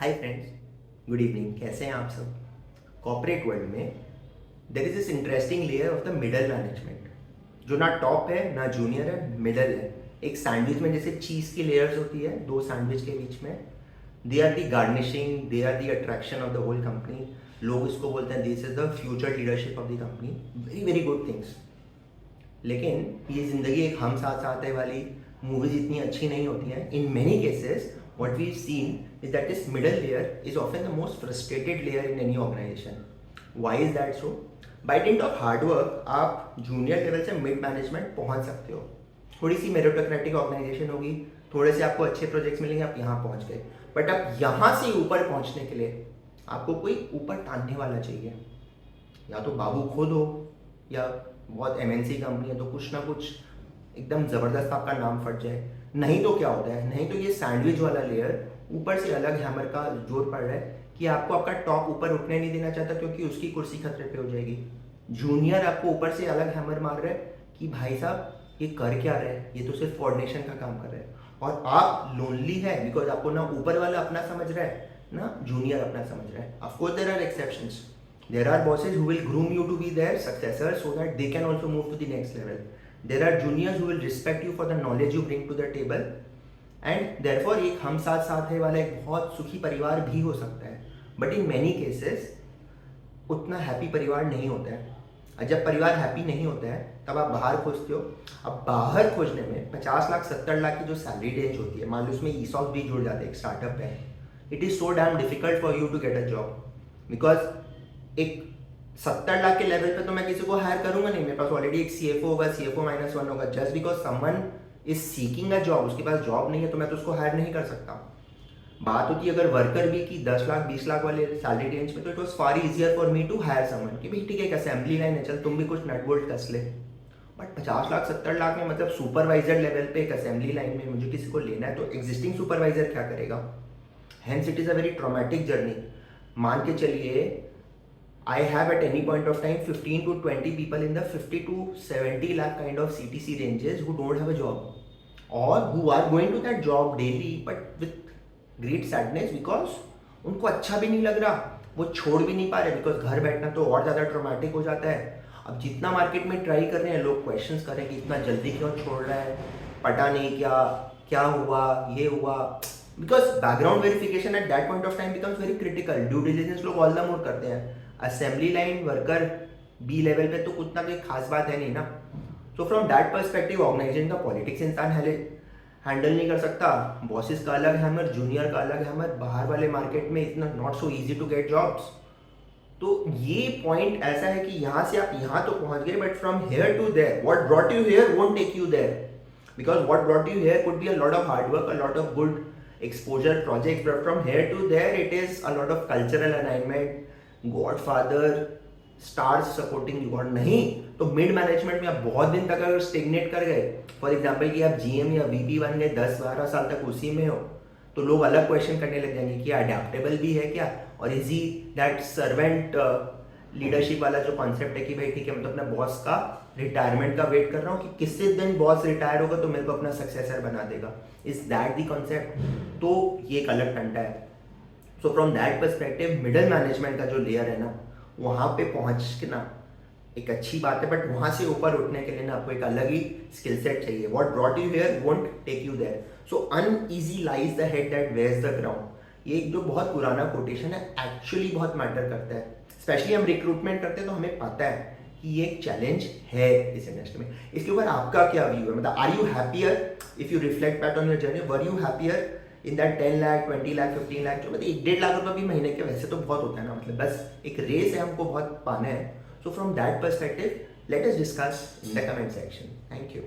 Hi friends, good evening. कैसे हैं आप सब? कॉर्पोरेट वर्ल्ड में there is this interesting layer of the middle management, जो ना टॉप है ना जूनियर है, मिडल है। एक सैंडविच में जैसे चीज़ की लेयर्स होती है दो सैंडविच के बीच में, they are the garnishing, they are the attraction of the whole company. लोग इसको बोलते हैं this is the future leadership of the company. Very very good things. लेकिन ये ज़िंदगी एक हम साथ साथ है वाली मूवीज इतनी अच्छी नहीं होती हैं। In many cases what we've seen is that this middle layer is often the most frustrated layer in any organization. Why is that so? By dint of hard work आप जूनियर लेवल से mid management पहुंच सकते हो। थोड़ी सी meritocratic organisation होगी, थोड़े से आपको अच्छे प्रोजेक्ट्स मिलेंगे, आप यहाँ पहुंच गए। बट अब यहाँ से ऊपर पहुंचने के लिए आपको कोई ऊपर टानने वाला चाहिए। या तो बाबू खुद हो, या बहुत एमएनसी कंपनी है तो कुछ ना कुछ एकदम ज़बरदस्त आपका नाम फट जाए। नहीं तो क्या होता है, नहीं तो ये सैंडविच वाला लेयर ऊपर से अलग हैमर का जोर पड़ रहा है कि आपको आपका टॉप ऊपर उठने नहीं देना चाहता क्योंकि उसकी कुर्सी खतरे पे हो जाएगी। जूनियर आपको ऊपर से अलग हैमर मार रहा है कि भाई साहब ये कर क्या रहा है, ये तो सिर्फ कोऑर्डिनेशन का काम कर रहा है। और आप लोनली है बिकॉज आपको ना ऊपर वाला अपना समझ रहा है ना जूनियर अपना समझ रहा है। Of course there are exceptions, there are bosses who will groom you to be their successor so that they can also move to the next level. There are juniors who will respect you for the knowledge you bring to the table and therefore एक हम साथ साथ है वाला एक बहुत सुखी परिवार भी हो सकता है. बट इन मैनी केसेस उतना हैप्पी परिवार नहीं होता है. और जब परिवार हैप्पी नहीं होता है तब आप बाहर खोजते हो. अब बाहर खोजने में 50 लाख 70 लाख की जो सैलरी रेंज होती है, मान लो उसमें ESOP भी जुड़ जाते हैं, एक स्टार्टअप है, it is so damn difficult for you to get a job because एक 70 लाख के लेवल पे तो मैं किसी को हायर करूंगा नहीं. मेरे पास ऑलरेडी एक CFO होगा, CFO -1 होगा. Just because someone is seeking a job, उसके पास जॉब नहीं है तो मैं तो उसको हायर नहीं कर सकता. बात होती है अगर वर्कर भी की 10 लाख 20 लाख वाले सैलरी रेंज में, तो it was far easier for me to hire someone कि भाई ठीक है एक असेंबली लाइन है, चल तुम भी कुछ नट बोल्ट कस ले. बट 50 लाख 70 लाख में मतलब सुपरवाइजर लेवल पे एक असेंबली लाइन में मुझे किसी को लेना है तो एग्जिस्टिंग सुपरवाइजर क्या करेगा? Hence it is a very traumatic journey. मान के चलिए I have at any point of time 15 to 20 people in the 50 to 70 lakh kind of CTC ranges who don't have a job or who are going to that job daily but with great sadness because उनको अच्छा भी नहीं लग रहा, वो छोड़ भी नहीं पा रहे बिकॉज घर बैठना तो और ज़्यादा ट्रॉमेटिक हो जाता है. अब जितना मार्केट में ट्राई कर रहे हैं लोग क्वेश्चंस कर रहे हैं कि इतना जल्दी क्यों छोड़ रहा है, पता नहीं क्या हुआ, ये हुआ. Because background verification at that point of time becomes very critical. Due diligence लोग ऑल द मोर करते हैं. Assembly line worker B level पे तो कुछ ना कोई खास बात है नहीं ना. So from that perspective organization का पॉलिटिक्स इंसान हैंडल नहीं कर सकता. बॉसेस का अलग हैमर, जूनियर का अलग हैमर, बाहर वाले मार्केट में इतना not so easy to get jobs. तो ये पॉइंट ऐसा है कि यहाँ से आप यहाँ तो पहुँच गए but from here to there what brought you here won't take you there because what brought you here could be a lot of hard work, a lot of good exposure projects, but from here to there it is a lot of cultural alignment, godfather stars supporting you. और नहीं तो mid management में आप बहुत दिन तक अगर stagnant कर गए, फॉर एग्जांपल कि आप GM या VP बन गए, 10-12 साल तक उसी में हो, तो लोग अलग क्वेश्चन करने लग जाएंगे कि अडेप्टेबल भी है क्या, और is he that servant leadership वाला जो कॉन्सेप्ट है कि भाई ठीक है मैं तो अपने बॉस का रिटायरमेंट का वेट कर रहा हूँ कि किसी दिन बॉस रिटायर होगा तो मेरे को अपना सक्सेसर बना देगा. Is that the concept? तो ये एक अलग टंटा है. सो from that perspective middle management का जो लेयर है ना, वहाँ पे पहुँच के ना एक अच्छी बात है, बट वहाँ से ऊपर उठने के लिए ना आपको एक अलग ही स्किल सेट चाहिए. What brought you here won't take you there. So uneasy lies the head that wears the crown. ये एक जो बहुत पुराना कोटेशन है, एक्चुअली बहुत मैटर करता है. स्पेशली हम रिक्रूटमेंट करते हैं तो हमें पता है कि ये एक चैलेंज है इस इंडस्ट्री में. इसके ऊपर आपका क्या व्यू है? मतलब are you happier if you reflect back on your journey? Were you happier in that 10 lakh 20 lakh 15 lakh जो मतलब 1-1.5 लाख रुपये भी महीने के वैसे तो बहुत होता है ना, मतलब बस एक रेस है, हमको बहुत पाना है. सो from that perspective let us discuss in the comment section. Thank you.